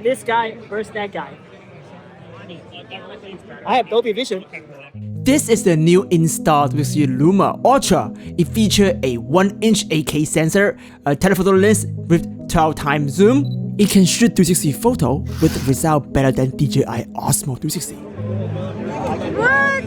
This guy versus that guy. I have Dolby Vision. This is the new Insta360 Luna Ultra. It features a 1-inch 8K sensor, a telephoto lens with 12 times zoom. It can shoot 360 photo with result better than DJI Osmo 360. What?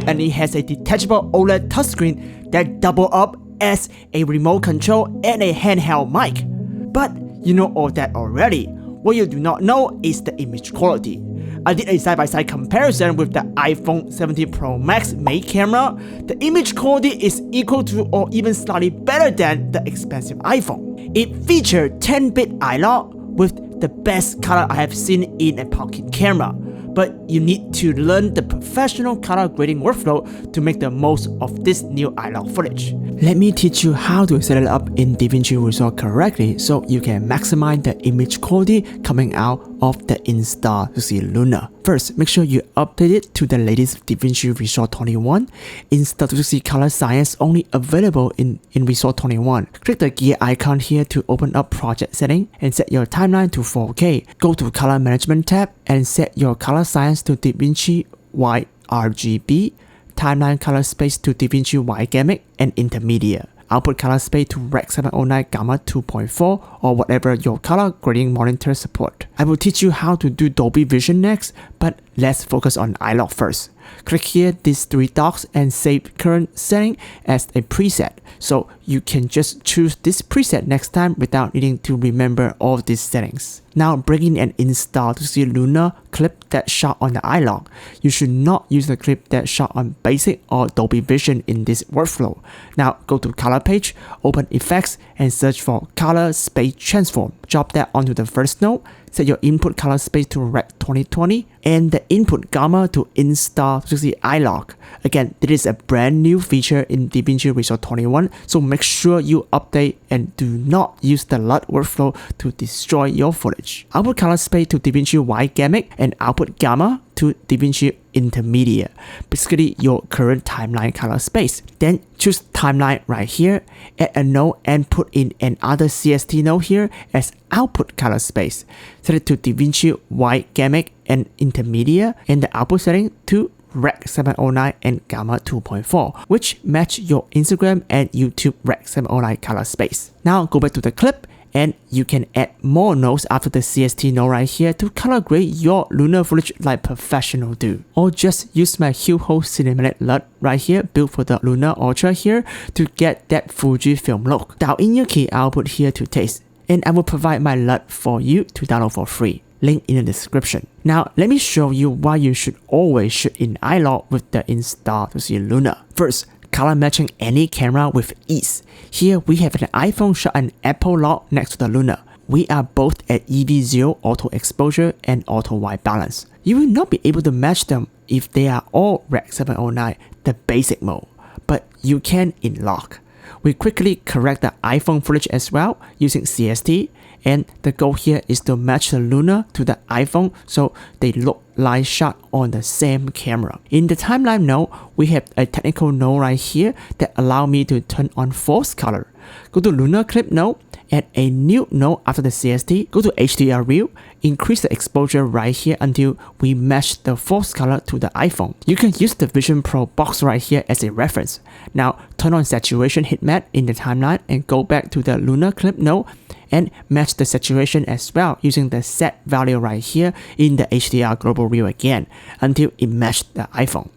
And it has a detachable OLED touchscreen that double up as a remote control and a handheld mic. But you know all that already. What you do not know is the image quality. I did a side-by-side comparison with the iPhone 17 Pro Max main camera. The image quality is equal to or even slightly better than the expensive iPhone. It features 10-bit iLog with the best color I have seen in a pocket camera. But you need to learn the professional color grading workflow to make the most of this new iLog footage. Let me teach you how to set it up in DaVinci Resolve correctly so you can maximize the image quality coming out of the Insta360 Luna. First, make sure you update it to the latest DaVinci Resolve 21. Insta360 Color Science only available in Resolve 21. Click the gear icon here to open up project setting and set your timeline to 4K. Go to Color Management tab and set your color science to DaVinci White RGB, timeline color space to DaVinci White Gamma and Intermediate. Output color space to Rec 709 Gamma 2.4 or whatever your color grading monitor support. I will teach you how to do Dolby Vision next, but let's focus on iLog first. Click here these three dots and save current setting as a preset, so you can just choose this preset next time without needing to remember all these settings. Now bring in an Insta360 Luna clip that shot on the iLog. You should not use the clip that shot on basic or Dolby Vision in this workflow. Now go to color page, open effects and search for color space transform. Drop that onto the first node. Set your input color space to Rec 2020 and the input gamma to Insta360 iLog. Again, this is a brand new feature in DaVinci Resolve 21, so make sure you update and do not use the LUT workflow to destroy your footage. Output color space to DaVinci White Gamma and output gamma to DaVinci Intermediate, basically your current timeline color space. Then choose timeline right here, add a node and put in another CST node here as output color space. Set it to DaVinci White Gamma and Intermediate and the output setting to Rec 709 and Gamma 2.4, which match your Instagram and YouTube Rec 709 color space. Now go back to the clip and you can add more nodes after the CST node right here to color grade your lunar footage like professional do. Or just use my Hugh cinematic LUT right here built for the Luna Ultra here to get that Fujifilm look. Dial in your key output here to taste, and I will provide my LUT for you to download for free. Link in the description. Now let me show you why you should always shoot in iLog with the Insta360 Luna. First, color matching any camera with ease. Here we have an iPhone shot an Apple log next to the Luna. We are both at EV0 auto exposure and auto white balance. You will not be able to match them if they are all Rec 709, the basic mode, but you can in log. We quickly correct the iPhone footage as well using CST, and the goal here is to match the Luna to the iPhone so they look like shot on the same camera. In the timeline node, we have a technical node right here that allow me to turn on false color. Go to Luna Clip node, add a new node after the CST, go to HDR view, increase the exposure right here until we match the false color to the iPhone. You can use the Vision Pro box right here as a reference. Now turn on saturation heat map in the timeline and go back to the Luna Clip node and match the saturation as well using the set value right here in the HDR global view again until it matched the iPhone.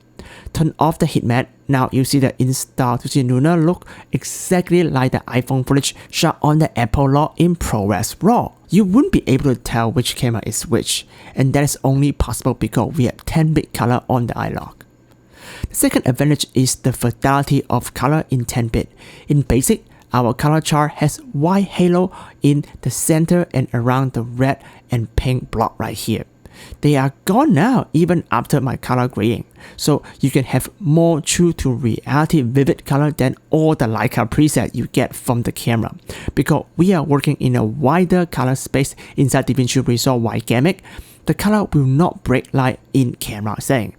Turn off the heat map. Now you see the Insta360 Luna look exactly like the iPhone footage shot on the Apple log in ProRes RAW. You wouldn't be able to tell which camera is which, and that is only possible because we have 10-bit color on the iLog. The second advantage is the fidelity of color in 10-bit. In basic, our color chart has white halo in the center and around the red and pink block right here. They are gone now even after my color grading, so you can have more true to reality vivid color than all the Leica preset you get from the camera. Because we are working in a wider color space inside DaVinci Resolve White Gamma, the color will not break light in camera setting.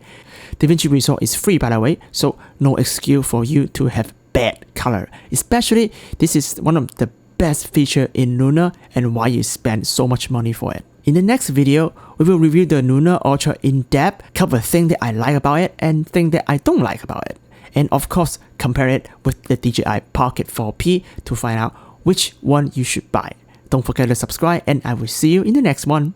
DaVinci Resolve is free by the way, so no excuse for you to have bad color. Especially this is one of the best feature in Luna and why you spend so much money for it. In the next video, we will review the Luna Ultra in depth, cover things that I like about it and things that I don't like about it. And of course, compare it with the DJI Pocket 4P to find out which one you should buy. Don't forget to subscribe and I will see you in the next one.